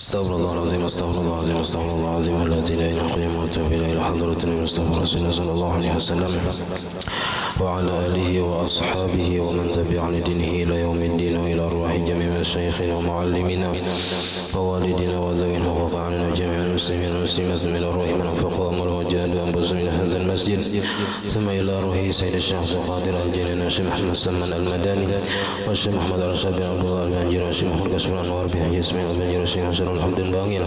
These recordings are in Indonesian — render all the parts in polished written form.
استغفر الله العظيم استغفر الله العظيم استغفر الله العظيم الذي لا اله الا هو واتوب الى حضرة المصطفى رسول الله صلى الله عليه وسلم وعلى اله واصحابه ومن تبع لدينه الى يوم الدين والى ارواح جميع مشايخنا ومعلمينا ووالدنا وذوي الحقوق علينا جميع المسلمين والمسلمات من الروح من انفقوا اموالهم وجاهدوا انفسهم من هذا المسجد ثم الى روح سيد الشيخ القادر الجليل الشيخ محمد سلمان المداني والشيخ محمد الرشاد بن عبد الله البنجير والشيخ محمد كسب الانوار بن اسماعيل البنجير والشيخ حسن الحمد الباقر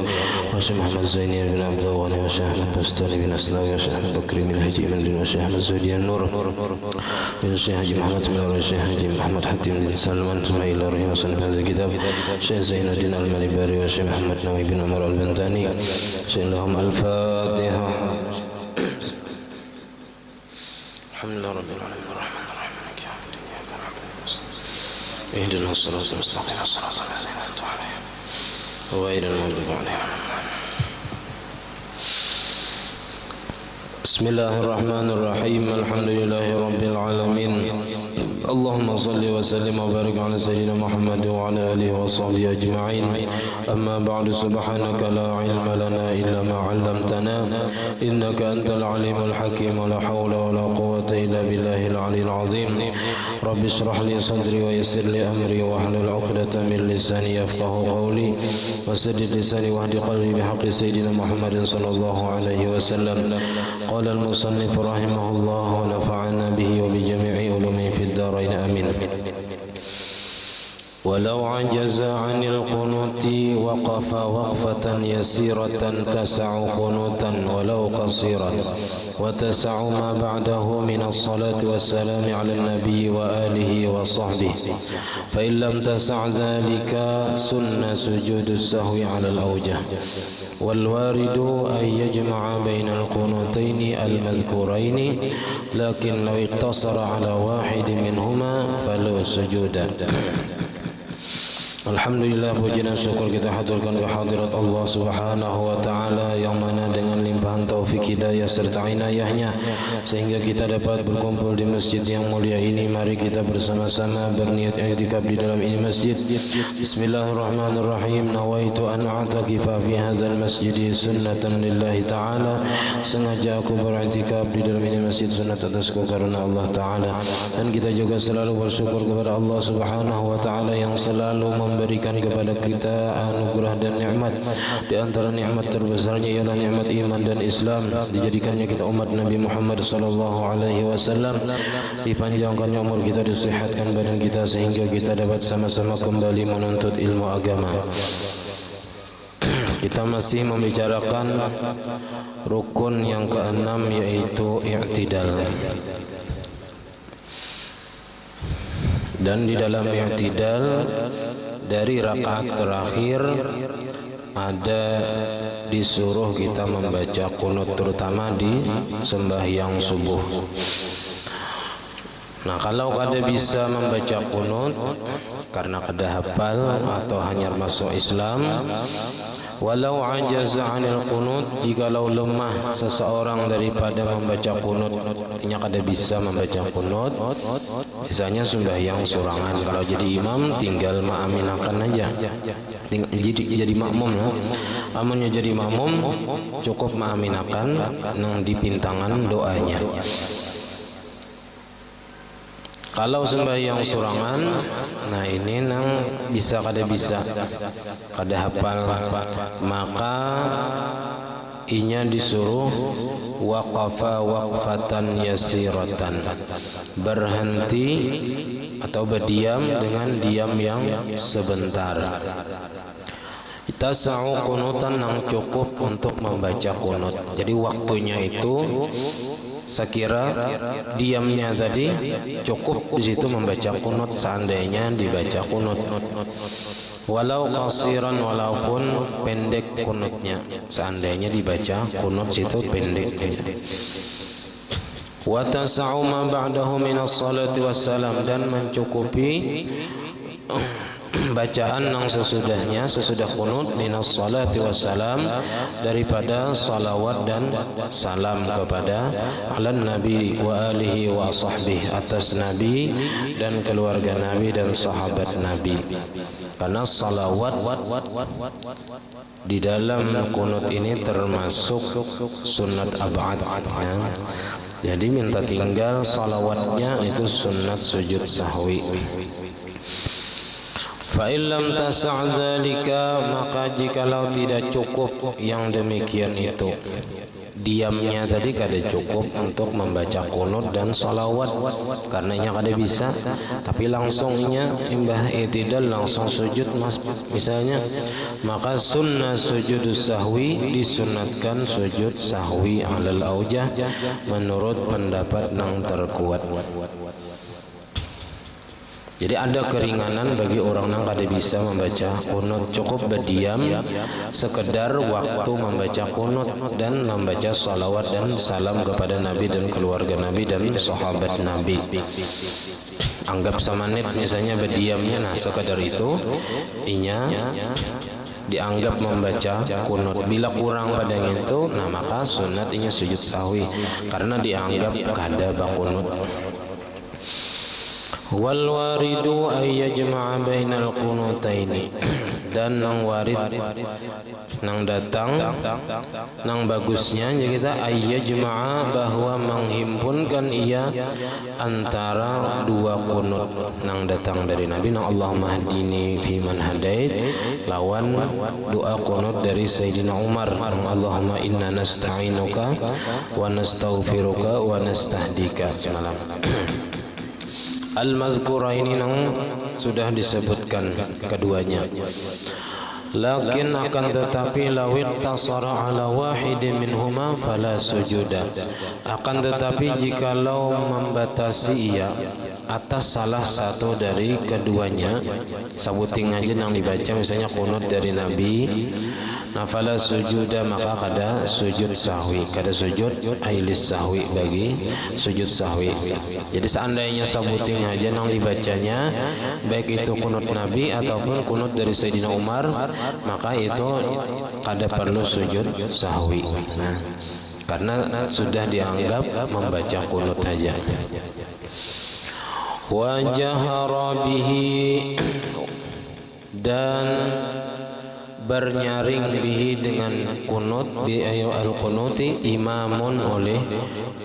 والشيخ محمد زيني بن عبد الغني والشيخ احمد بستاني بن اسلاوي والشيخ احمد بكري بن هجي بن والشيخ احمد زهدي النور والشيخ حاجي محمد بن والشيخ حاجي محمد حتيم بن سلمان ثم الى روح مصنف هذا الكتاب الشيخ زين الدين المليباري والشيخ محمد نوي بن عمر البنتاني شيخ لهم الفاتحه. الحمد لله رب العالمين الرحمن الرحيم مالك يوم الدين اياك نعبد ونستعين اهدنا الصراط المستقيم صراط الذين انعمت عليهم غير المغضوب عليهم. بسم الله الرحمن الرحيم الحمد لله رب العالمين اللهم صل وسلم وبارك على سيدنا محمد وعلى اله وصحبه اجمعين. اما بعد سبحانك لا علم لنا الا ما علمتنا انك انت العليم الحكيم ولا حول ولا قوه الا بالله العلي العظيم. رب اشرح لي صدري ويسر لي امري واحلل عقدة من لساني يفقهوا قولي وسدد لساني واهد قلبي بحق سيدنا محمد صلى الله عليه وسلم. قال المصنف رحمه الله ونفعنا به وبجميع علومه في الدارين آمين. ولو عجز عن القنوت وقف وقفة يسيرة تسع قنوتا ولو قصيرا وتسع ما بعده من الصلاة والسلام على النبي وآله وصحبه. فإن لم تسع ذلك سن سجود السهو على الأوجه. والوارد أن يجمع بين القنوتين المذكورين لكن لو اقتصر على واحد منهما فله سجود. Alhamdulillah, puji dan syukur kita haturkan ke hadirat Allah Subhanahu wa taala yang mana dengan limpahan taufik hidayah serta inayahnya sehingga kita dapat berkumpul di masjid yang mulia ini. Mari kita bersama-sama berniat i'tikaf di dalam ini masjid. Bismillahirrahmanirrahim. Nawaitu an a'takifa fi hadzal masjid sunnatan lillahi taala. Sengaja aku beriktikaf di dalam ini masjid sunat atasku karena Allah taala. Dan kita juga selalu bersyukur kepada Allah Subhanahu wa taala yang selalu memberikan kepada kita anugerah dan nikmat. Di antara nikmat terbesarnya ialah nikmat iman dan Islam, dijadikannya kita umat Nabi Muhammad sallallahu alaihi wasallam, dipanjangkannya umur kita, disehatkan badan kita sehingga kita dapat sama-sama kembali menuntut ilmu agama. Kita masih membicarakan rukun yang keenam yaitu i'tidal. Dan di dalam i'tidal dari rakaat terakhir ada disuruh kita membaca qunut terutama di sembahyang subuh. Nah, kalau kada bisa membaca qunut karena kada hafal atau hanya masuk Islam, walau ajaza 'anil qunut, jikalau lemah seseorang daripada membaca qunut, artinya kada bisa membaca qunut, misalnya sembahyang surangan, kalau jadi imam tinggal ma'aminakan aja, jadi makmum lah. Amunnya jadi makmum cukup ma'aminakan nang dipintangan doanya. Kalau sembahyang surangan, nah ini nang bisa kada bisa, kada hafal, maka inya disuruh waqafa waqfatan yasiratan, berhenti atau berdiam dengan diam yang sebentar. Tasa'u qunutan, nang cukup untuk membaca qunut. Jadi waktunya itu sekira diamnya tadi cukup di situ membaca qunut seandainya dibaca qunut. Walau qasiran, walaupun pendek qunutnya, seandainya dibaca qunut situ pendek. Wa tasa'u ma ba'dahu minas salati wassalam, dan mencukupi bacaan yang sesudahnya, sesudah qunut, minas salati wassalam, daripada salawat dan salam kepada ala nabi wa alihi wa sahbihi, atas nabi dan keluarga nabi dan sahabat nabi. karena salawat di dalam kunut ini termasuk sunat ab'ad ya. Jadi minta tinggal salawatnya itu sunat sujud sahwi. Fa illam tasa' dzalika, maka jikalau tidak cukup yang demikian itu, diamnya tadi kada cukup untuk membaca kunut dan salawat, karenanya kada bisa, tapi langsungnya imbah i'tidal langsung sujud misalnya, maka sunnah sujud sahwi disunatkan sujud sahwi alal aujah menurut pendapat yang terkuat. Jadi ada keringanan bagi orang yang kada bisa membaca kunut, cukup berdiam sekedar waktu membaca kunut dan membaca salawat dan salam kepada Nabi dan keluarga Nabi dan sahabat Nabi. Anggap semenit misalnya berdiamnya, nah sekedar itu inya dianggap membaca kunut. Bila kurang pada itu, nah maka sunat inya sujud sahwi karena dianggap kada bakunut. Wal waridu ay yajma'a bainal qunutaini, dan nang warid nang datang nang bagusnya kita ay yajma'a bahwa menghimpunkan ia antara dua kunut nang datang dari Nabi, nang Allahumma hadini fi man hadait, lawan doa kunut dari Sayyidina Umar, Allahumma inna nasta'inuka wa nastaghfiruka wa nastahdika semalam. Al-mazkura ini nang sudah disebutkan keduanya. Lakin akan tetapi lawik tasara ala wahidin minhuma fala sujuda. Akan tetapi jikalau membatasi ia atas salah satu dari keduanya, sabuting aja yang dibaca misalnya kunut dari Nabi, nafala sujuda, maka kada sujud sahwi, kada sujud ailis sahwi bagi sujud sahwi. Jadi seandainya sabuting aja yang dibacanya baik itu kunut Nabi ataupun kunut dari Sayyidina Umar, maka itu kada perlu sujud sahwi. Nah, karena sudah dianggap membaca kunut saja. Wa jahara bihi, dan bernyaring bihi dengan kunut, bi ayu al-qunuti imamun, oleh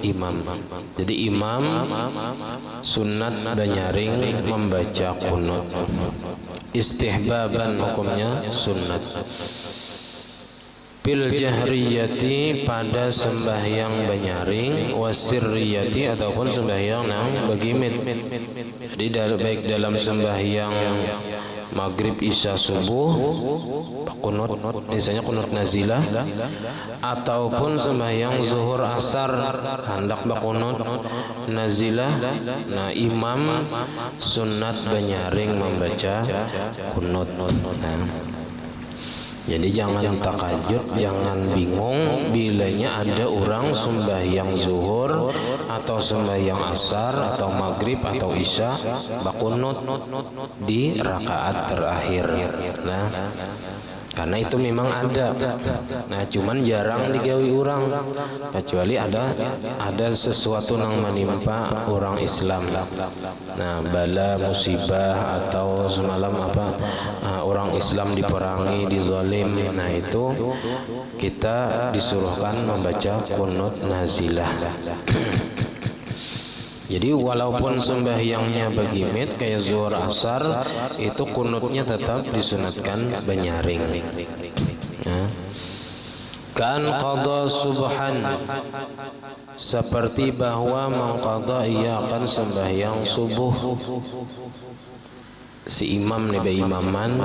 imam. Jadi imam sunat bernyaring membaca kunut. Istihbaban hukumnya sunat. Bil jahriyati, pada sembahyang banyaring, wasirriyati ataupun sembahyang nang begimit. Jadi baik dalam sembahyang maghrib, isya, subuh kunut, misalnya kunut nazilah, ataupun sembahyang zuhur, asar hendak bakunut nazilah, nah imam sunat banyaring membaca kunut. Jadi jangan takajud, jangan bingung bilanya ada orang sembahyang zuhur atau sembahyang asar atau maghrib atau isya bakunut di rakaat terakhir. Nah, karena itu memang ada. Nah, cuman jarang digawi orang, kecuali ada sesuatu yang menimpa orang Islam. Nah, bala musibah atau semalam orang Islam diperangi, dizalim. Nah, itu kita disuruhkan membaca kunut nazilah. Jadi walaupun sembahyangnya begimit kayak zuhur asar, itu kunutnya tetap disunatkan banyaring. Kan qada subhan, seperti bahwa mengqada ia akan sembahyang subuh. Si imam nih imaman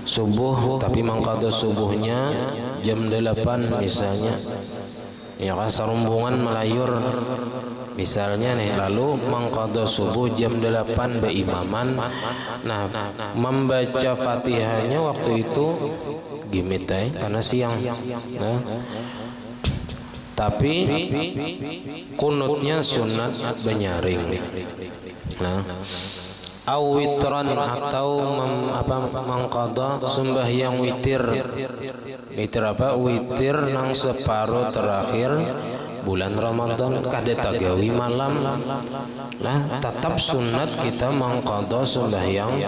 subuh, tapi mengqada subuhnya jam 8 misalnya. Ya kan serumbungan melayur misalnya nih, lalu mengqada subuh jam 8 beimaman. Nah, membaca Fatihahnya waktu itu gimit karena siang. Nah, tapi kunutnya sunat banyaring. Nah, awitran atau mengqada sembahyang witir. Witir apa? Witir nang separuh terakhir bulan Ramadan kada tagawi malam lah tetap sunat kita mengqadha sembahyang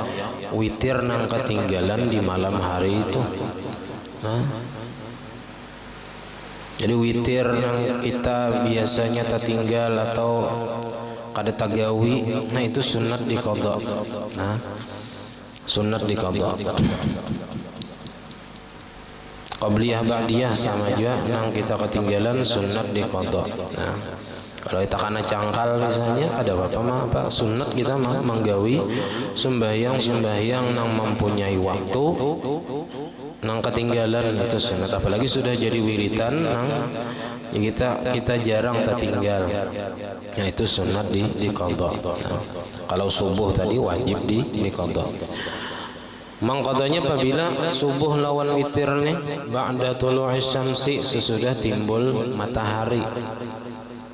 witir nang ketinggalan di malam hari itu. Nah, jadi witir yang kita biasanya tertinggal atau kada tagawi, nah itu sunat diqadha. Nah, sunat diqadha. Qabliyah ba'diyah sama juga nang kita ketinggalan sunat diqadha. Nah, kalau kita karena cangkal misalnya ada apa sunat kita menggawi sembahyang nang mempunyai waktu nang ketinggalan itu sunat, apalagi sudah jadi wiritan nang kita jarang tertinggal. Nah itu sunat diqadha. Nah, kalau subuh tadi wajib diqadha. Mengqadanya apabila subuh lawan witir nih ba'da tulu'is syamsi, sesudah timbul matahari.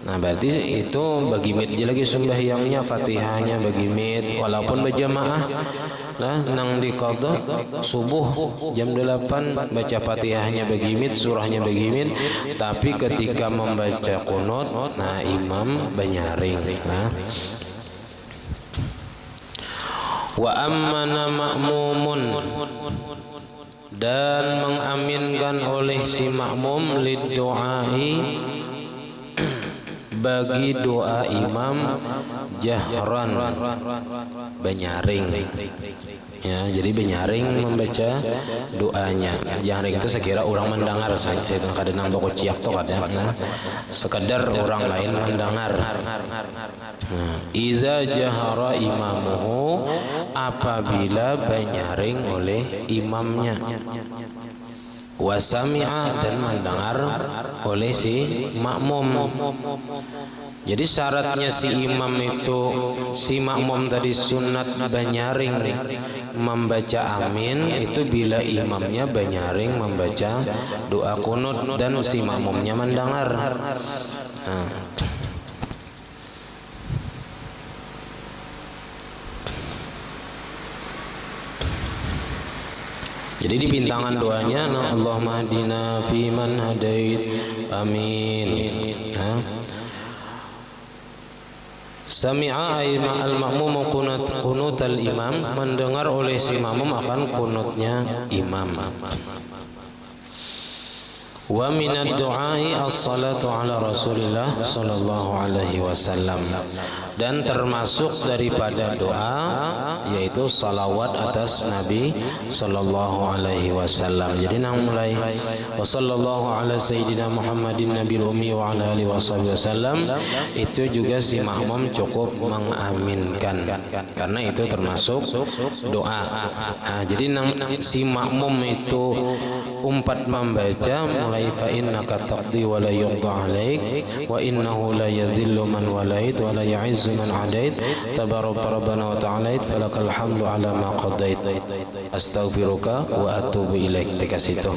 Nah berarti itu bagi mid lagi sembahyangnya, Fatihahnya bagi mid walaupun berjamaah. Nah nang diqadha subuh jam 8 baca Fatihahnya bagi mid, surahnya bagi mid, tapi ketika membaca qunut nah imam banyaring. Nah, wa ammana ma'mumun, dan mengaminkan oleh si makmum liddu'ai bagi doa imam jahran benyaring. Ya, jadi benyaring membaca doanya. Jahring itu sekira orang mendengar saja, itu kadang bako ciak to kadang. Nah, sekedar orang lain mendengar. Nah, iza jahara imamuhu, apabila benyaring oleh imamnya, wasami'a, dan mendengar oleh si makmum. Jadi syaratnya si imam itu, si makmum tadi sunat banyaring membaca amin itu bila imamnya banyaring membaca doa qunut dan si makmumnya mendengar. Nah, jadi di pintangan doanya, nah Allahumma hadina fi man hadait, amin. Nah, sami'a al-ma'mum qunut al-imam, mendengar oleh si makmum akan qunutnya imam. Wa minad du'ai as-salatu ala Rasulillah sallallahu alaihi wasallam, dan termasuk daripada doa yaitu salawat atas Nabi sallallahu alaihi wasallam. Jadi nang mulai wa sallallahu ala sayyidina Muhammadin nabiyil ummi wa ala alihi wasallam, itu juga si makmum cukup mengaminkan karena itu termasuk doa. Nah, jadi nang si makmum itu umpat membaca mulai fa innaka taqdi wa la yuqda alaik wa innahu la yadhillu man walait wa la ya'izzu man adait tabarak rabbana wa ta'alait falakal hamdu ala ma qadait astaghfiruka wa atubu ilaik. Dikasih itu.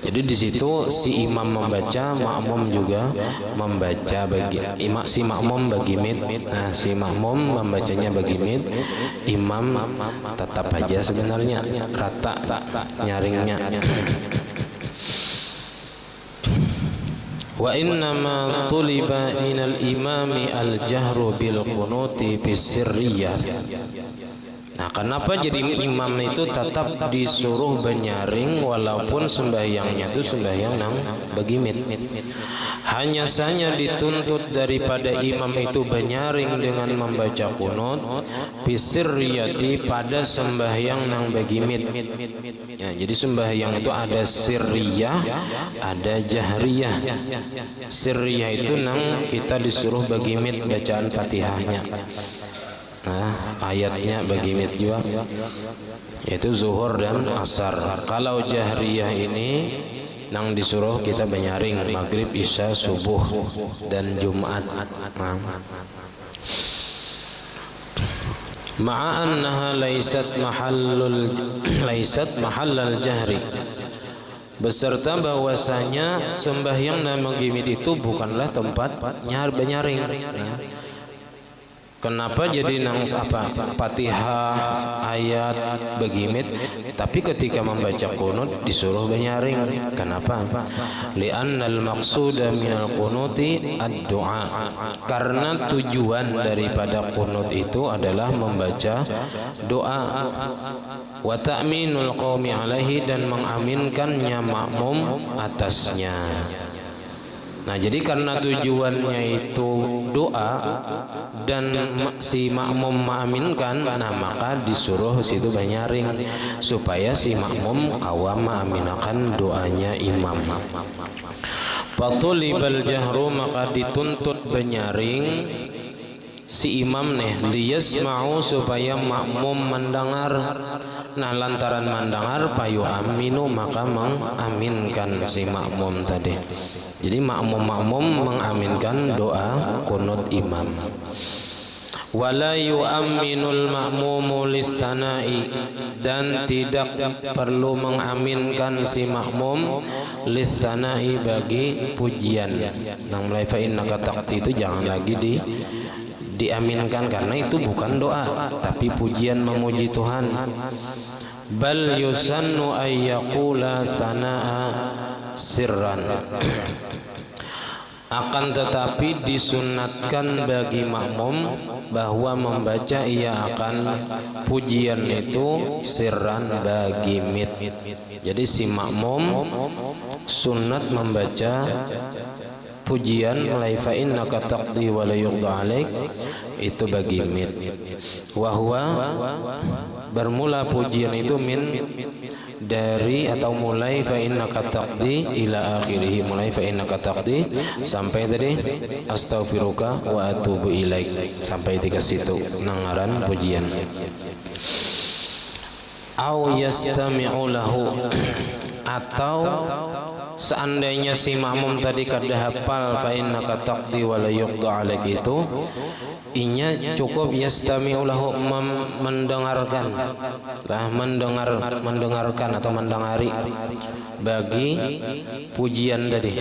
Jadi di situ si imam membaca, makmum juga membaca bagi si makmum bagi mid. Nah, si makmum membacanya bagi mid, imam tetap aja sebenarnya rata nyaringnya. Wa innama tuliba minal imami al-jahru bil qunuti bis sirriyah. Nah, kenapa jadi imam itu tetap disuruh benyaring walaupun sembahyangnya itu sembahyang nang bagi mid? Hanya saja dituntut daripada imam itu benyaring dengan membaca qunut bisirriyati pada sembahyang nang bagi mid. Ya, jadi sembahyang itu ada sirriyah, ada jahriyah. Sirriyah itu nang kita disuruh bagi mid bacaan Fatihahnya. Nah, ayatnya bagi mid juga yaitu zuhur dan asar. Kalau jahriyah ini nang disuruh kita benyaring maghrib, isya, subuh dan Jumat. Nah, ma'a annaha laysat mahallal jahri, beserta bahwasanya sembahyang dan menggimit itu bukanlah tempat benyaring. Kenapa jadi nang apa Fatihah ayat begimit Tapi ketika membaca qunut disuruh banyaring. Kenapa? Li'annal maqsuda minal qunuti ad-du'a. Karena tujuan daripada qunut itu adalah membaca doa. Wa ta'minul qaumi alaihi, dan mengaminkannya makmum atasnya. Nah, jadi karena tujuannya itu doa dan si makmum mengaminkan, nah maka disuruh situ banyaring supaya si makmum kawam mengaminakan doanya imam. Fatulibal jahru, maka dituntut banyaring si imam nih, liyasma'u, supaya makmum mendengar. Nah, lantaran mendengar payu aminu, maka mengaminkan si makmum tadi. Jadi makmum mengaminkan doa qunut imam. Wala yu'amminul ma'mumu lis-sana'i, dan tidak perlu mengaminkan si makmum lis-sana'i, bagi pujian. Nang mulai fa innaka taqti itu jangan lagi diaminkan, karena itu bukan doa tapi pujian memuji Tuhan. Bal yusannu ay yaqula sana'a sirran, akan tetapi disunatkan bagi makmum bahwa membaca ia akan pujian itu sirran, bagi mit. Jadi si makmum sunat membaca pujian mulai fa innaka taqdi wa la yuqda alaik, itu bagi mit. Wahwa, bermula pujian itu min, dari atau mulai fa innaka taqdi ila akhirih, mulai fa innaka taqdi sampai tadi astaghfiruka wa atubu ilaik, sampai di situ nangaran pujian. Au yastami'u lahu, atau seandainya si makmum tadi kada hafal fa innaka taqdi wa la yuqda alaik itu, inya cukup yastami'u lahu, mendengarkan, mendengarkan atau mendengari bagi pujian tadi.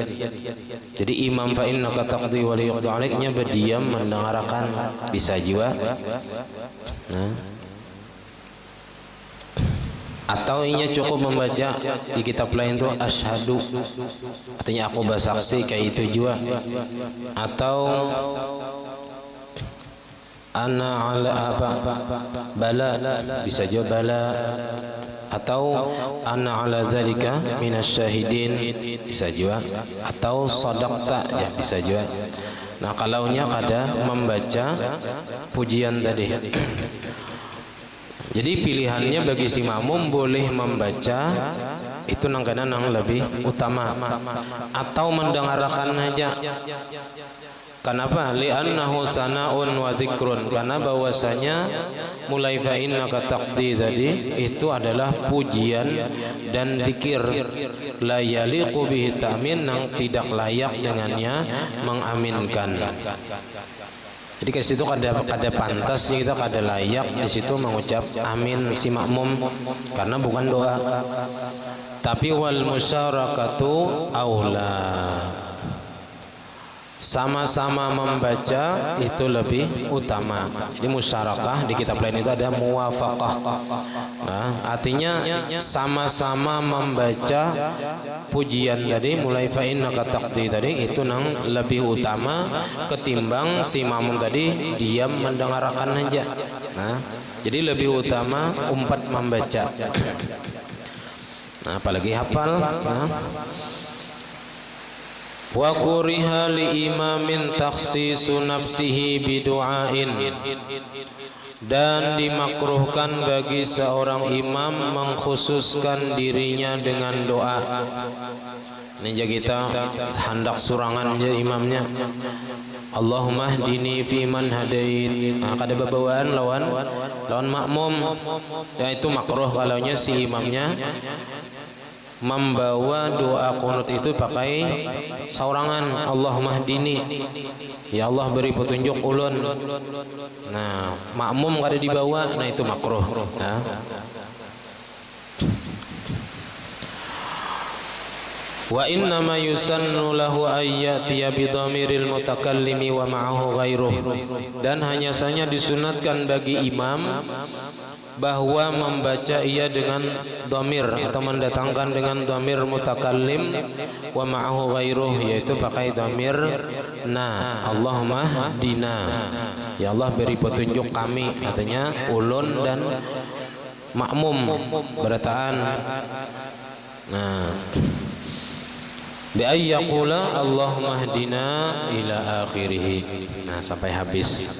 Jadi imam fa innaka taqdi wa la yuqda alaiknya berdiam mendengarkan, bisa juga. Nah, atau inya cukup membaca di kitab lain itu asyhadu, artinya aku bersaksi, kayak itu juga. Atau ana ala apa, bala, bisa juga bala. Atau ana ala zalika minasyahidin, bisa juga. Atau sadaqta, ya bisa juga. Nah, kalaunya kada membaca pujian tadi, jadi pilihannya bagi si makmum boleh membaca itu nang lebih utama, atau mendengarkan aja. Kenapa? Li'annahu sana'un wa dzikrun, karena bahwasanya mulai fa innaka taqdi tadi itu adalah pujian dan zikir. La yaliqu bihi ta'min, nang tidak layak dengannya mengaminkan. Jadi ke situ kada pantas, kita kada layak di situ mengucap amin si makmum, karena bukan doa. Tapi wal musyarakatu aula, sama-sama membaca itu lebih utama. Jadi musyarakah di kitab lain itu ada muwafaqah. Nah, artinya sama-sama membaca pujian tadi mulai fa innaka taqdi tadi itu nang lebih utama ketimbang si makmum tadi diam mendengarkan aja. Nah, jadi lebih utama umpat membaca. Nah, apalagi hafal. Nah, wa kuriha li imamin takhsisu nafsihi bidu'ain, dan dimakruhkan bagi seorang imam mengkhususkan dirinya dengan doa. Ini kita hendak surangan aja imamnya, Allahumma hdini fi man hadait. Nah, kada babawaan lawan makmum, ya itu makruh kalaunya si imamnya membawa doa qunut itu pakai saurangan, Allahumma hdini, ya Allah beri petunjuk ulun. Nah, makmum kada dibawa, nah itu makruh. Nah, wa inna ma yusannu lahu ayyatiya bi dhamiril mutakallimi wa ma'ahu ghairuh, dan hanya saja disunatkan bagi imam bahwa membaca ia dengan dhamir atau mendatangkan dengan dhamir mutakallim wa ma'ahu ghairuh, yaitu pakai dhamir na. Allahumma hdina, ya Allah beri petunjuk kami, artinya ulun dan makmum berataan. Nah, bi ay yaqula Allahumma hdina ila akhirih. Nah, sampai habis.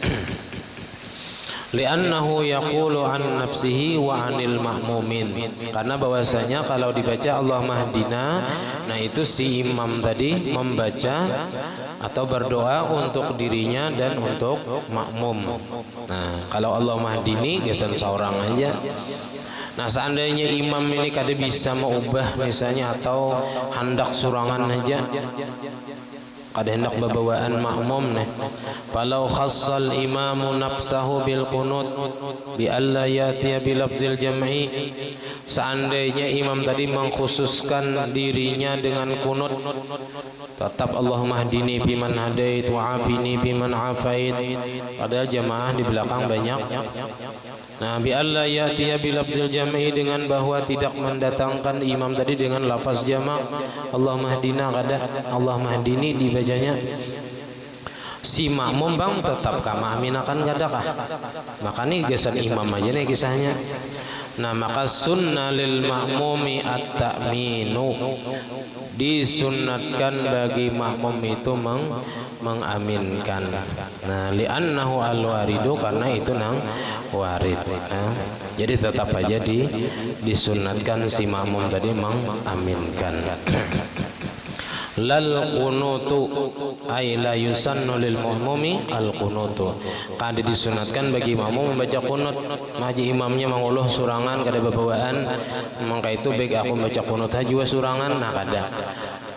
Li'annahu yaqulu an nafsihi wa anil ma'mumin, karena bahwasanya kalau dibaca Allahumma hdina, nah itu si imam tadi membaca atau berdoa untuk dirinya dan untuk makmum. Nah, kalau Allahumma hdini gesan seorang aja. Nah, seandainya imam ini kada bisa mengubah misalnya atau hendak surangan aja, kada hendak bebawaan makmum nih. Falau khassal imamu nafsahu bil qunut bi alla yatiya bil lafzil jam'i, seandainya imam tadi mengkhususkan dirinya dengan kunut, tetap Allahumma hdini biman hadait wa afini biman afait, padahal jamaah di belakang banyak. Nah, bi alla yatiya bil lafzil jam'i, dengan bahwa tidak mendatangkan imam tadi dengan lafaz jamak Allahumma hdina, kada Allahumma hdini dibacanya. Si makmum bang tetap kama aminakan kada kah, makanya gesan imam aja nih kisahnya. Nah, maka sunnah lil makmumi at-ta'minu, disunnatkan bagi makmum itu mengaminkan. Nah, li'annahu al-waridu, karena itu nang warid. Nah, jadi tetap aja disunatkan si makmum tadi mengaminkan. Lal qunutu ay la yusannu lil muhmumi al qunutu, kada disunatkan bagi makmum membaca qunut. Maji imamnya manguluh surangan kada babawaan, mangka itu baik aku membaca qunut aja surangan. Nah, kada,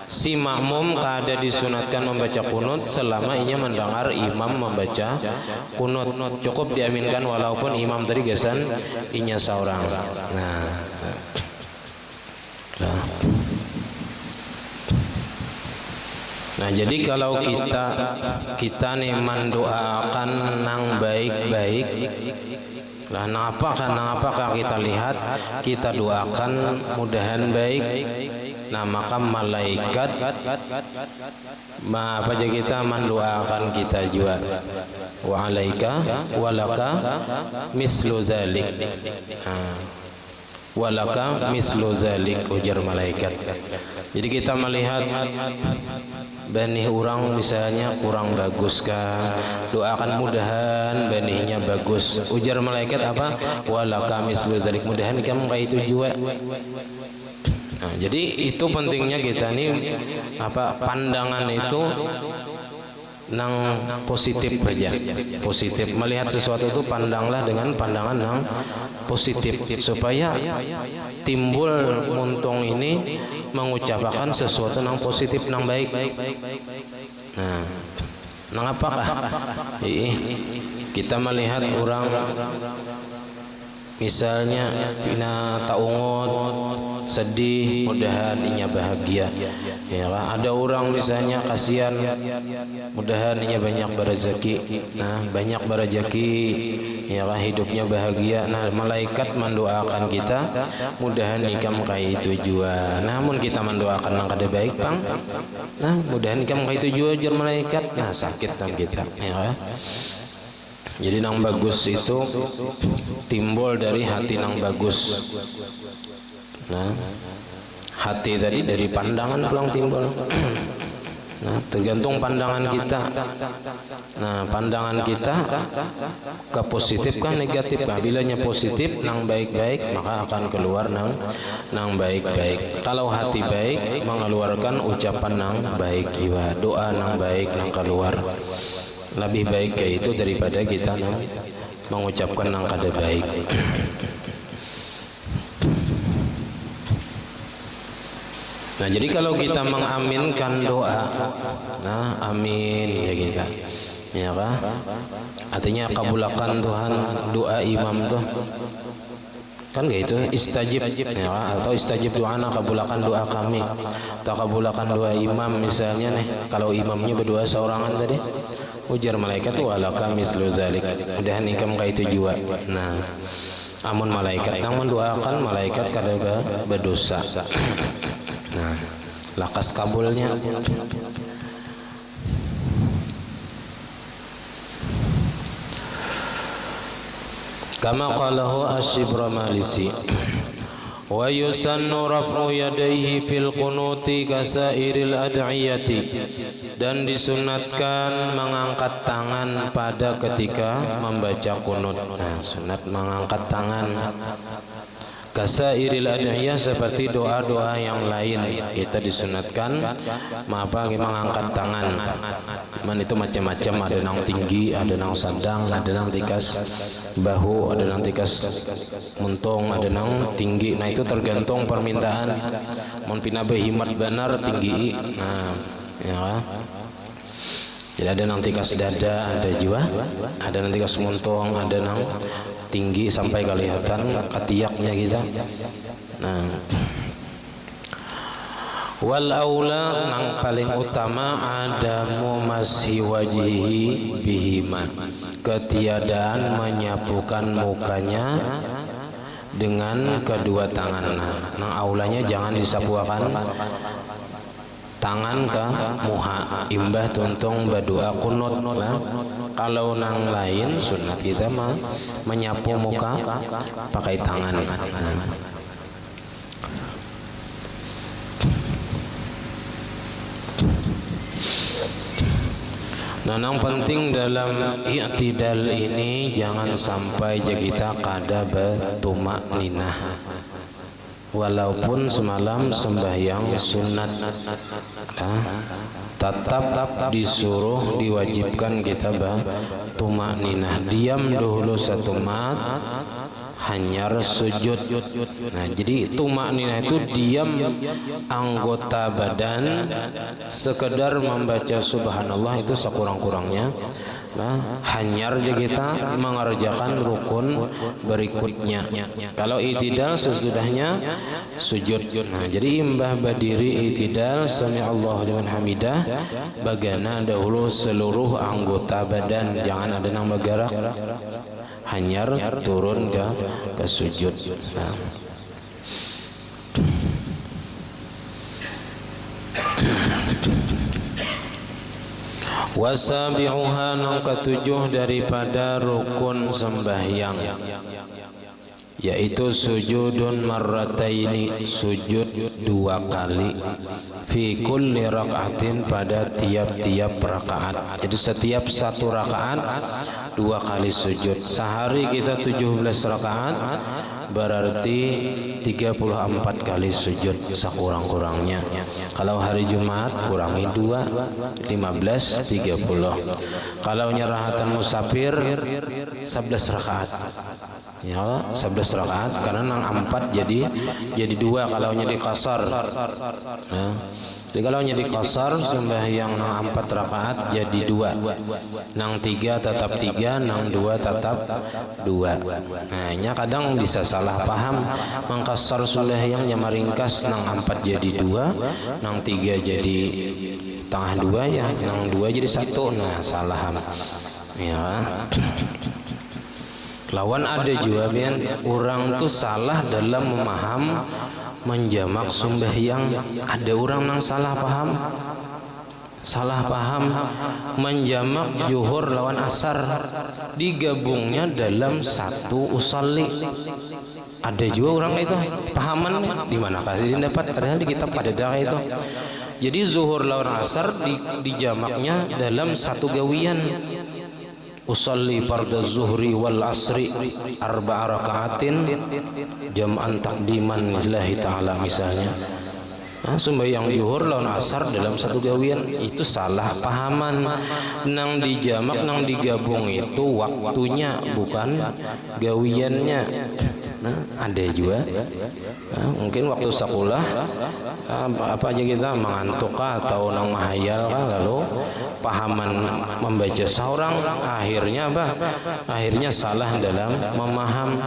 si makmum kada disunatkan membaca qunut selama ia mendengar imam membaca qunut. Cukup diaminkan walaupun imam tadi gesan inya seorang. Nah, jadi kalau kita nih mendoakan nang baik-baik, lah nang apakah kita lihat, kita doakan mudahan baik. Nah, maka malaikat apa aja kita mendoakan kita juga. Wa alaika walaka mislu zalik. Walaka mislu zalik, ujar malaikat. Jadi kita melihat benih orang misalnya kurang bagus kah, doakan mudahan benihnya bagus. Ujar malaikat apa? Walaka mislu zalik, mudahan kamu kayak itu juga. Nah, jadi itu pentingnya kita nih pandangan itu nang positif aja, positif. Melihat sesuatu itu pandanglah dengan pandangan nang positif, supaya timbul muntung ini mengucapkan sesuatu nang positif, nang baik. Nah, nang apakah? Kita melihat orang misalnya pina taungut, sedih, mudahan inya bahagia. Ya kan? Ada orang misalnya kasihan, mudahan inya banyak berezeki. Nah, banyak berezeki, ya kan, hidupnya bahagia. Nah, malaikat mendoakan kita, mudahan ikam kayak itu juga. Namun kita mendoakan yang kada baik, Bang. Nah, mudahan ikam kayak itu juga, jar malaikat. Nah, sakit tam kita, ya kan? Jadi nang bagus itu timbul dari hati nang bagus. Nah, hati tadi dari pandangan pulang timbul. Nah, tergantung pandangan kita. Nah, pandangan kita ke positif kah negatif kah? Bilanya positif nang baik-baik, maka akan keluar nang baik-baik. Kalau hati baik, mengeluarkan ucapan nang baik juga, doa nang baik nang keluar. Lebih baik kayak itu daripada kita mengucapkan nang kada baik. Nah, jadi kalau kita mengaminkan doa, nah amin ya kita, ya kan? Artinya kabulakan Tuhan doa imam tuh, kan gak itu istajib, ya kan? Atau istajib doana, kabulakan doa kami, atau kabulakan doa imam misalnya nih. Kalau imamnya berdoa seorangan tadi, ujar malaikat tuh walaka mislu zalik, mudahan ikam kayak itu juga. Nah, amun malaikat nang mendoakan malaikat kada berdosa. Nah, lakas kabulnya. Kama qalahu Asy-Syibramalisi wa yusannu raf'u yadayhi fil qunuti kasairil ad'iyati, dan disunatkan mengangkat tangan pada ketika membaca kunut. Nah, sunat mengangkat tangan kasairil ad'iyah, seperti doa-doa yang lain kita disunatkan mengangkat tangan. Itu macam-macam, ada nang tinggi, ada nang sedang, ada nang tikas bahu, ada nang tikas muntung, ada nang tinggi. Nah, itu tergantung permintaan. Mun pina behimat benar tinggi. Nah, ya. Jadi ada nang tikas dada, ada juga, ada nang tikas muntung, ada nang tinggi sampai kelihatan ketiaknya kita. Nah, wal aula nang paling utama ada mumassi wajhihi bihima, ketiadaan menyapukan mukanya dengan kedua tangan. Nang aulanya jangan disapuakan tangan ke muha, imbah tuntung berdoa kunut. Nah, kalau nang lain sunat kita mah menyapu muka pakai tangan. Nah, yang penting dalam i'tidal ini jangan sampai kita kada bertumak ninah. Walaupun semalam sembahyang sunat, tetap disuruh, diwajibkan kita bertumak ninah. Diam dulu satu mat, hanyar sujud. Nah, jadi tumak ninah itu diam anggota badan, sekedar membaca subhanallah itu sekurang-kurangnya. Nah, hanyar kita mengerjakan rukun berikutnya. Kalau i'tidal sesudahnya sujud. Nah, jadi imbah berdiri i'tidal sami Allahu liman hamidah, bagana dahulu seluruh anggota badan, jangan ada nang bergerak. Hanyar turun ke sujud. Nah. Wasabi'uha nang ketujuh daripada rukun sembahyang, yaitu sujudun marrataini, sujud dua kali, fi kulli raka'atin, pada tiap-tiap rakaat. Jadi setiap satu rakaat dua kali sujud. Sehari kita 17 rakaat, berarti 34 kali sujud sekurang-kurangnya. Kalau hari Jumat kurangi 2, 15, 30. Kalau nyerahatan musafir 11 rakaat. Ya, 11 rakaat karena nang 4 jadi 2 kalau nyedi qasar. Nah, jadi kalau nyedi qasar sembahyang nang 4 rakaat jadi 2. Nang 3 tetap 3, nang 2 tetap 2. Nah, nya kadang bisa salah paham, mangkasar sembahyangnya maringkas nang 4 jadi 2, nang 3 jadi tengah 2 ya, nang 2 jadi 1. Nah, salah. Ya. Lawan ada juga orang tuh salah dalam memaham menjamak sembahyang. Ada orang yang salah paham menjamak zuhur lawan asar, digabungnya dalam satu usolli. Ada juga orang itu pahaman di mana kasih dapat, padahal di kitab ada dah itu. Jadi zuhur lawan asar dijamaknya dalam satu gawian. Usolli fardhu zuhri wal asri arba'a raka'atin jam'an taqdiman lillahi ta'ala misalnya. Nah, sembahyang zuhur lawan asar dalam satu gawian, itu salah pahaman. Nang dijamak, nang digabung itu waktunya, bukan gawiannya. Nah, ada juga. Nah, mungkin waktu sekolah apa aja kita mengantuk atau nang mahayal lalu pahaman membaca seorang, akhirnya apa? Akhirnya salah dalam memaham.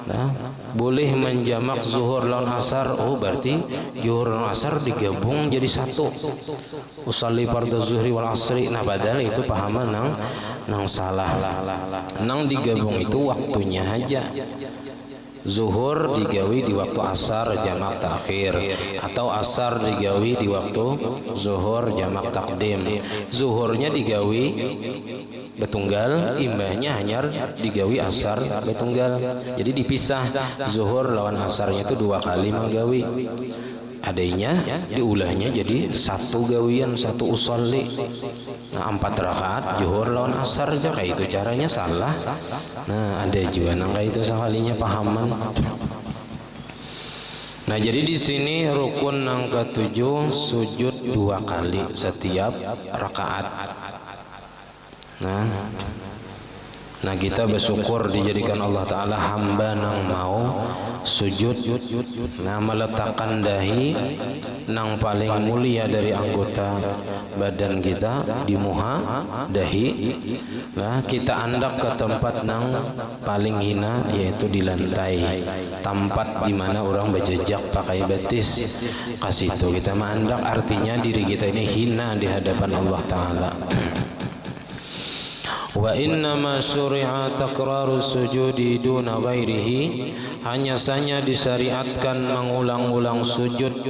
Nah, boleh menjamak zuhur lawan asar, oh berarti zuhur lawan asar digabung jadi satu. Usolli fardhu zuhri wal asri. Nah, padahal itu pahaman nang salah. Nang digabung itu waktunya aja. zuhur digawi di waktu asar jamak takhir, atau asar digawi di waktu zuhur jamak takdim. Zuhurnya digawi betunggal, imbahnya hanyar digawi asar betunggal. Jadi dipisah, zuhur lawan asarnya itu 2 kali manggawi. Adanya diulahnya jadi 1 gawian, 1 usolli. Nah 4 rakaat zuhur lawan asar aja kayak itu caranya salah. Nah ada juga nang kayak itu sekalinya pahaman. Nah jadi di sini rukun yang ke-7 sujud 2 kali setiap rakaat. Nah kita bersyukur dijadikan Allah Ta'ala hamba nang mau sujud, nah meletakkan dahi nang paling mulia dari anggota badan kita di muha dahi. Nah kita andak ke tempat nang paling hina, yaitu di lantai, tempat dimana orang berjejak pakai betis. Kasih itu kita mandak, artinya diri kita ini hina di hadapan Allah Ta'ala. Wa innama syuri'a takraru sujudi duna ghairihi, hanya saja disyariatkan mengulang-ulang sujud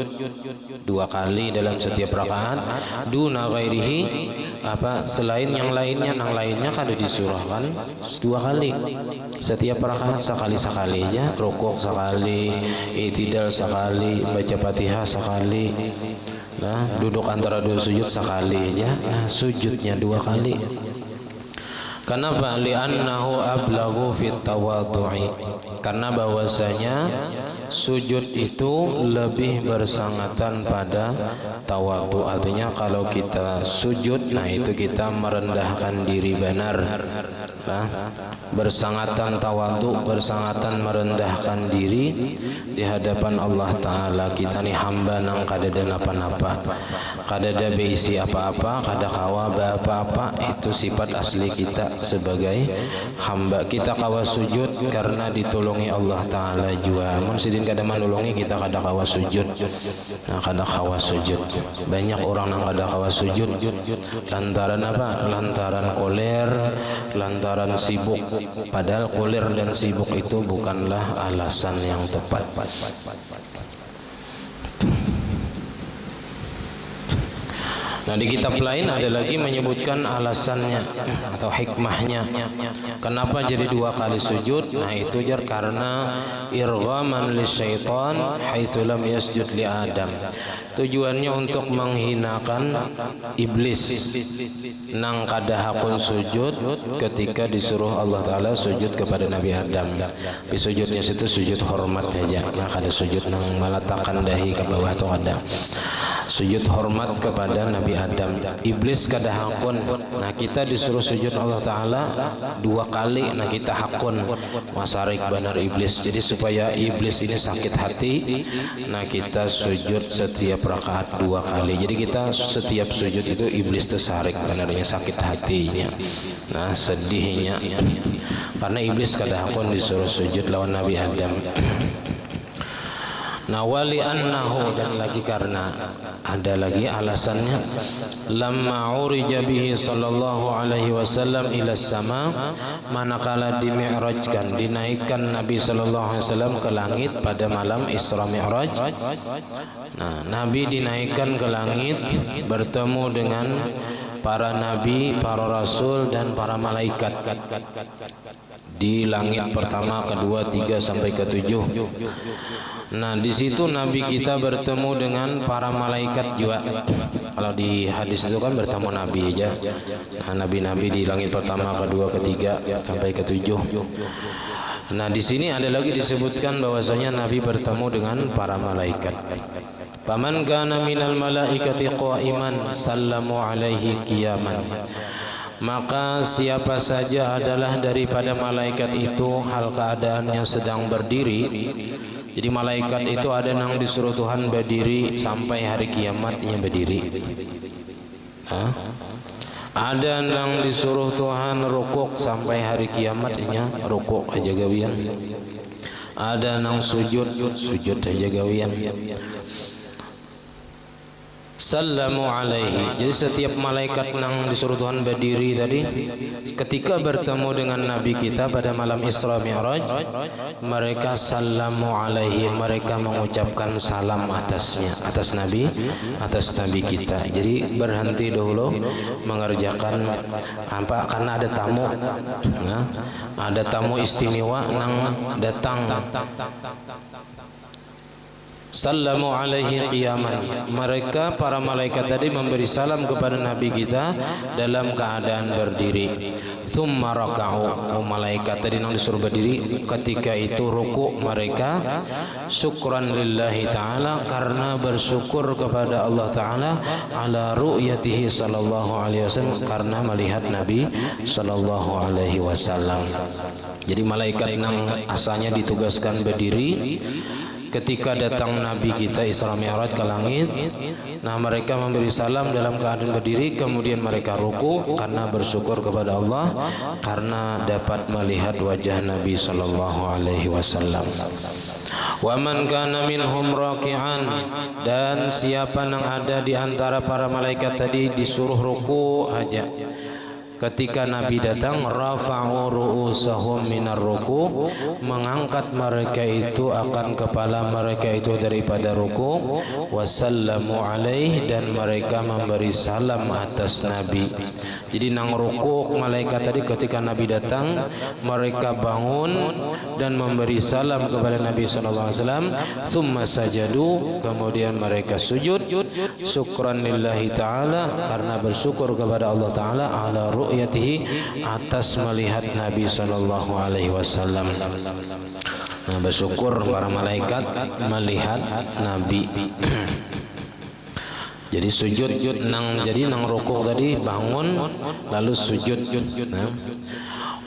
2 kali dalam setiap rakaat, duna ghairihi selain yang lainnya. Nang lainnya kada disurahkan 2 kali setiap rakaat, sekali-sekali aja, rukuk sekali, i'tidal sekali, baca Fatihah sekali, nah duduk antara 2 sujud sekali aja, nah sujudnya 2 kali. Kenapa? Li'annahu ablaghu fit tawadhu'i, karena bahwasanya sujud itu lebih bersangatan pada tawadhu. Artinya kalau kita sujud, nah itu kita merendahkan diri benar. Nah, bersangatan tawadhu, bersangatan merendahkan diri di hadapan Allah Ta'ala. Kita nih hamba nang kada ada napa-napa, kada ada beisi apa-apa, kada kawa apa-apa. Itu sifat asli kita sebagai hamba. Kita kawa sujud karena ditolongi Allah Ta'ala jua. Mun sidin kada manulungi kita kada kawa sujud. Nah kada kawa sujud. Banyak orang nang kada kawa sujud lantaran apa? Lantaran koler, lantaran sibuk. Padahal koler dan sibuk itu bukanlah alasan yang tepat. Nah di kitab lain ada lagi menyebutkan alasannya atau hikmahnya. Kenapa jadi 2 kali sujud? Nah itu jar karena irghaman lisyaitan haitsu lam yasjud li Adam. Tujuannya untuk menghinakan iblis nang kada hakun sujud ketika disuruh Allah Ta'ala sujud kepada Nabi Adam. Tapi sujudnya situ sujud hormat saja. Nah kada sujud nang meletakkan dahi ke bawah atau ada. Sujud hormat kepada Nabi Adam. Iblis kada hakun. Nah kita disuruh sujud Allah Ta'ala 2 kali. Nah kita hakun masarik benar iblis. Jadi supaya iblis ini sakit hati, nah kita sujud setiap rakaat 2 kali. Jadi kita setiap sujud itu iblis tersarik benarnya, sakit hatinya, nah sedihnya, karena iblis kada hakun disuruh sujud lawan Nabi Adam. Nah wali annahu, dan lagi karena ada lagi alasannya, lamma urija bihi sallallahu alaihi wasallam ila sama, manakala dimi'rajkan, dinaikkan Nabi sallallahu alaihi wasallam ke langit pada malam Isra Mi'raj. Nah Nabi dinaikkan ke langit bertemu dengan para nabi, para rasul dan para malaikat di langit pertama, kedua, 3 sampai ke-7. Nah di situ Nabi kita bertemu dengan para malaikat juga. Kalau di hadis itu kan bertemu Nabi aja. Nah, nabi-nabi di langit pertama, kedua, ketiga sampai ke-7. Nah di sini ada lagi disebutkan bahwasanya Nabi bertemu dengan para malaikat. Faman kana minal malaikati qa'iman sallamu alaihi qiyaman. Maka siapa saja adalah daripada malaikat itu hal keadaannya sedang berdiri. Jadi malaikat itu ada yang disuruh Tuhan berdiri sampai hari kiamatnya berdiri. Ada yang disuruh Tuhan rukuk sampai hari kiamatnya rukuk aja gawian. Ada yang sujud aja gawian. sallamu alaihi. Jadi setiap malaikat nang disuruh Tuhan berdiri tadi, ketika bertemu dengan Nabi kita pada malam Isra Mi'raj, mereka sallamu alaihi, mereka mengucapkan salam atasnya, atas Nabi kita. Jadi berhenti dahulu mengerjakan apa, karena ada tamu, nah, ada tamu istimewa nang datang. Sallamu alaihi qiyaman. Mereka para malaikat tadi memberi salam kepada Nabi kita dalam keadaan berdiri. Tsumma raka'u. Malaikat tadi yang disuruh berdiri, ketika itu ruku mereka syukran lillahi ta'ala, karena bersyukur kepada Allah ta'ala ala ru'yatihi sallallahu alaihi wasallam, karena melihat Nabi sallallahu alaihi wasallam. Jadi malaikat yang asalnya ditugaskan berdiri, ketika datang Nabi kita Isra Mi'raj ke langit, nah mereka memberi salam dalam keadaan berdiri, kemudian mereka ruku karena bersyukur kepada Allah karena dapat melihat wajah Nabi sallallahu alaihi wasallam. Wa man kana minhum raki'an, dan siapa yang ada di antara para malaikat tadi disuruh ruku aja, ketika Nabi datang, rafa'u ru'usahum minar ruku, mengangkat mereka itu akan kepala mereka itu daripada ruku, wasallamu alaih, dan mereka memberi salam atas Nabi. Jadi nang ruku malaikat tadi ketika Nabi datang, mereka bangun dan memberi salam kepada Nabi sallallahu alaihi wasallam. Tsumma sajadu, kemudian mereka sujud syukran lillahi ta'ala, karena bersyukur kepada Allah ta'ala ala ru'yatihi, atas melihat Nabi sallallahu alaihi wasallam. Nah, bersyukur para malaikat melihat Nabi. Jadi sujud nang, jadi nang rukuk tadi bangun lalu sujud. Nah,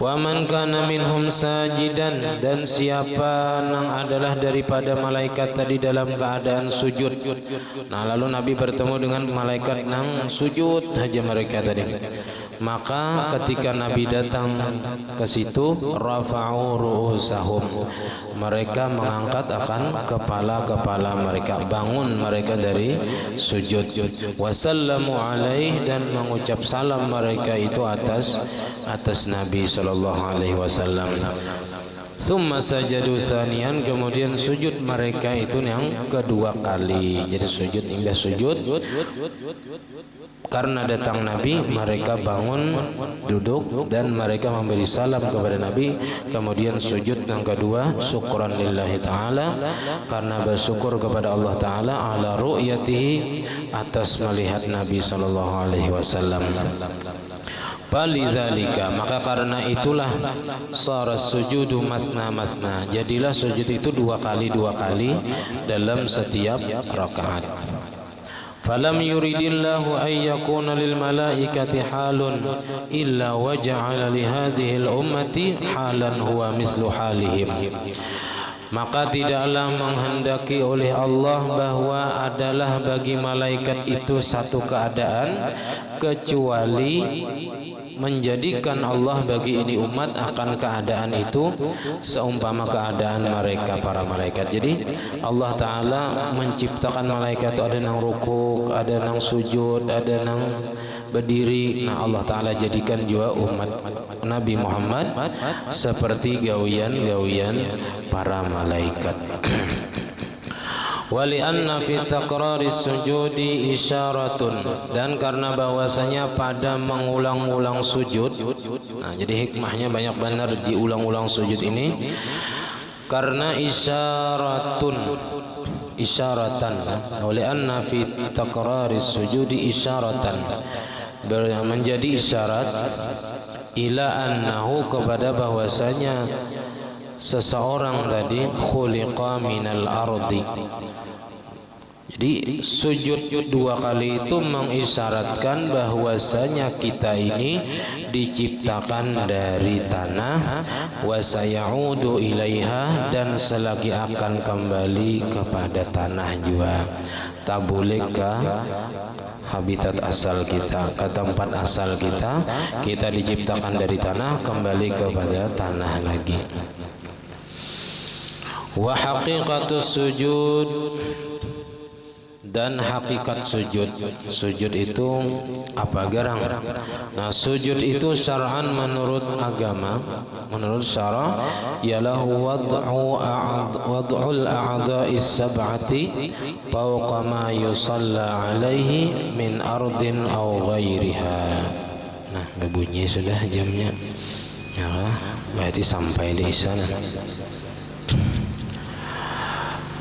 wa man kana minhum sajidan, dan siapa nang adalah daripada malaikat tadi dalam keadaan sujud. Nah, lalu Nabi bertemu dengan malaikat nang sujud saja mereka tadi. Maka ketika Nabi datang ke situ, rafa'u ru'usahum, mereka mengangkat akan kepala-kepala mereka, bangun mereka dari sujud. Wasallamu alaih, dan mengucap salam mereka itu atas Nabi sallallahu alaihi wasallam. Summa sajadu tsaniyan, kemudian sujud mereka itu yang kedua kali. Jadi sujud, imbas sujud karena datang Nabi, mereka bangun duduk dan mereka memberi salam kepada Nabi, kemudian sujud yang kedua syukran lillahi ta'ala, karena bersyukur kepada Allah ta'ala ala ru'yatihi, atas melihat Nabi sallallahu alaihi wasallam. Falidzalika, maka karena itulah saras sujudu masna masna, jadilah sujud itu dua kali dalam setiap rakaat. Falam yuridillahu ay yakuna lil malaikati halun illa waja'ala li hadhihi al ummati halan huwa mislu halihim. Maka tidaklah menghendaki oleh Allah bahwa adalah bagi malaikat itu satu keadaan, kecuali menjadikan Allah bagi ini umat akan keadaan itu seumpama keadaan mereka para malaikat. Jadi Allah Ta'ala menciptakan malaikat itu ada yang rukuk, ada yang sujud, ada yang berdiri. Nah, Allah Ta'ala jadikan juga umat Nabi Muhammad seperti gawian-gawian para malaikat. Wali anna fi takraris sujudi isyaratun, dan karena bahwasanya pada mengulang-ulang sujud, nah jadi hikmahnya banyak benar diulang-ulang sujud ini, karena isyaratan. Wali anna fi takraris sujudi isyaratan, menjadi isyarat ila annahu, kepada bahwasanya seseorang tadi khuliqa minal ardi. Jadi sujud dua kali itu mengisyaratkan bahwasanya kita ini diciptakan dari tanah, wa sayaudu ilaiha, dan selagi akan kembali kepada tanah juga. Tabulik ke habitat asal kita, ke tempat asal kita. Kita diciptakan dari tanah, kembali kepada tanah lagi. Wa haqiqatus sujud, dan hakikat sujud. Sujud itu apa garang? Nah, sujud itu syar'an menurut agama, menurut syara' ialah wad'ul a'dha'is sab'ati fawqa ma yusalla alaihi min ardin aw ghairiha. Nah, berbunyi sudah jamnya. Ya, berarti sampai di sana.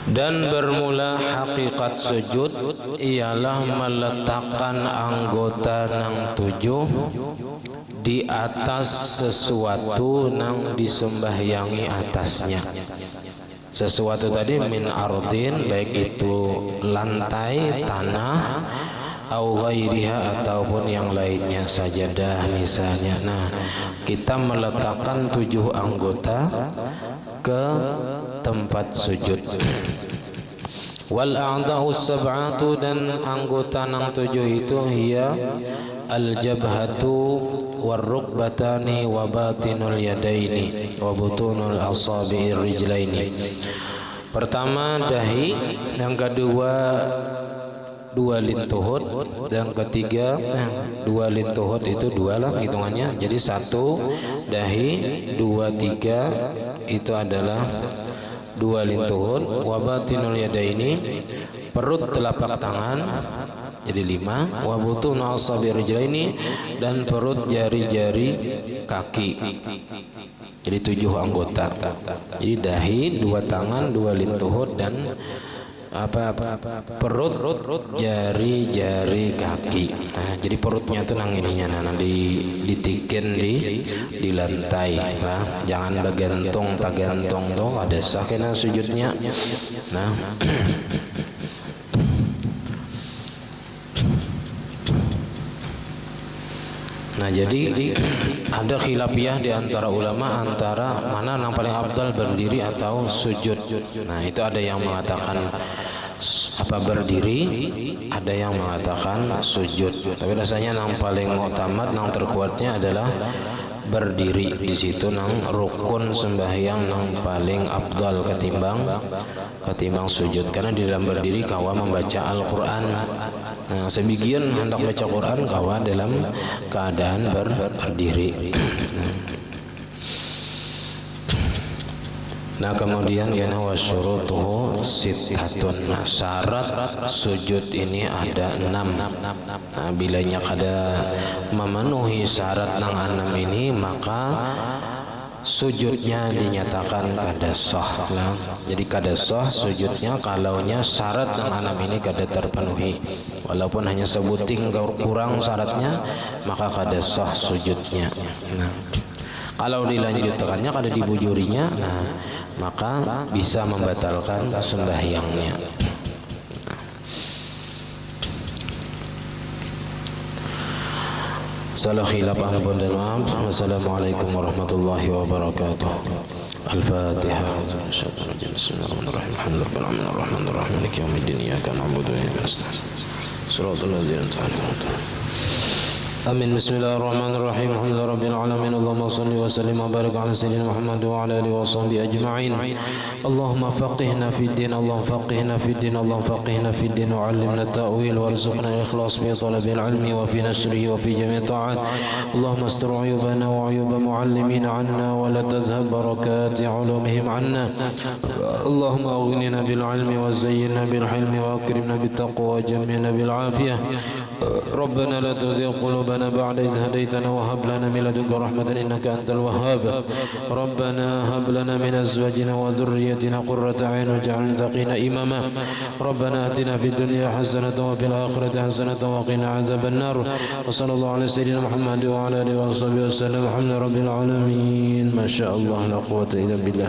Dan bermula hakikat sujud ialah meletakkan anggota nang tujuh di atas sesuatu nang disembahyangi atasnya. Sesuatu tadi min ardin, baik itu lantai, tanah, au ghairiha ataupun yang lainnya, sajadah misalnya. Nah, kita meletakkan tujuh anggota ke tempat sujud. Wal a'dha'u sab'atu, dan anggota nang tujuh itu hiya al jabhatu war rukbatani wa batinul yadaini wa butunul asabi'ir rijlaini. Pertama dahi, yang kedua dua lintuhut, dan ketiga dua lintuhut itu dua lah hitungannya, jadi satu dahi, dua, tiga itu adalah dua lintuhut. Wa batinul yadaini, perut telapak tangan, jadi lima. Wa butun asabi rijlaini, dan perut jari-jari kaki, jadi tujuh anggota. Jadi dahi, dua tangan, dua lintuhut, dan perut, jari-jari kaki. Nah, jadi perutnya tuh nang ininya, nah ditikin di lantai. Nah, jangan bergantung tak gantung tuh ada sakena sujudnya. Nah, nah jadi ada khilafiyah di antara ulama antara mana yang paling afdal, berdiri atau sujud. Nah, itu ada yang mengatakan berdiri, ada yang mengatakan sujud. Tapi rasanya yang paling muktamad, yang terkuatnya adalah berdiri. Di situ nang rukun sembahyang nang paling afdal ketimbang sujud, karena di dalam berdiri kawa membaca Al-Qur'an. Nah, sebagian hendak baca Quran kawa dalam keadaan berdiri. Nah, kemudian yana wasyurutuhu sittatun. Nah, syarat sujud ini ada 6. Nah, bilanya kada memenuhi syarat nang 6 ini, maka sujudnya dinyatakan kada sah. Nah, jadi kada sah sujudnya kalaunya syarat nang 6 ini kada terpenuhi. Walaupun hanya sebuting kurang syaratnya, maka kada sah sujudnya. Nah, kalau dilanjutkannya kada dibujurinya, nah maka bisa membatalkan sembahyangnya. Salah khilaf ampun dan maaf. Wassalamualaikum warahmatullahi wabarakatuh. Al-Fatihah. Bismillahirrahmanirrahim. Alhamdulillahirabbil alamin arrahmanirrahim maliki yaumiddin iyyaka na'budu wa iyyaka nasta'in. Shiratal ladzina an'amta 'alaihim. Amin. Bismillahirrahmanirrahim. Alhamdulillahirabbil alamin. Allahumma shalli wa sallim wa barik ala sayyidina Muhammad wa ala alihi wa sahbihi ajma'in. Allahumma faqihna fid din, Allahumma faqihna fid din, Allahumma faqihna fid din wa 'allimna at-ta'wil warzuqna al-ikhlas fi talabil ilmi wa fi nashrihi wa fi jami' ta'at. Allahumma astur 'uyubana wa 'uyuba mu'allimina 'anna wa la tadhhab barakati 'ulumihim 'anna. Allahumma aghnina bil 'ilmi wa zayyinna bil hilmi wa akrimna bit taqwa wa jammilna bil 'afiyah. Rabbana la tuzigh qulubana ba'da idh hadaytana wa hab lana min ladunka rahmatan innaka antal wahhab. Rabbana hab lana min azwajina wa dhurriyyatina qurrata a'yun waj'alna taqina imama. Rabbana atina fid dunya hasanatan wa fil akhirati hasanatan wa qina adzaban nar. Wa sallallahu ala sayyidina Muhammad wa ala alihi wa sahbihi wasallam. Alhamdulillahi rabbil alamin. Masya Allah, la quwwata illa billah.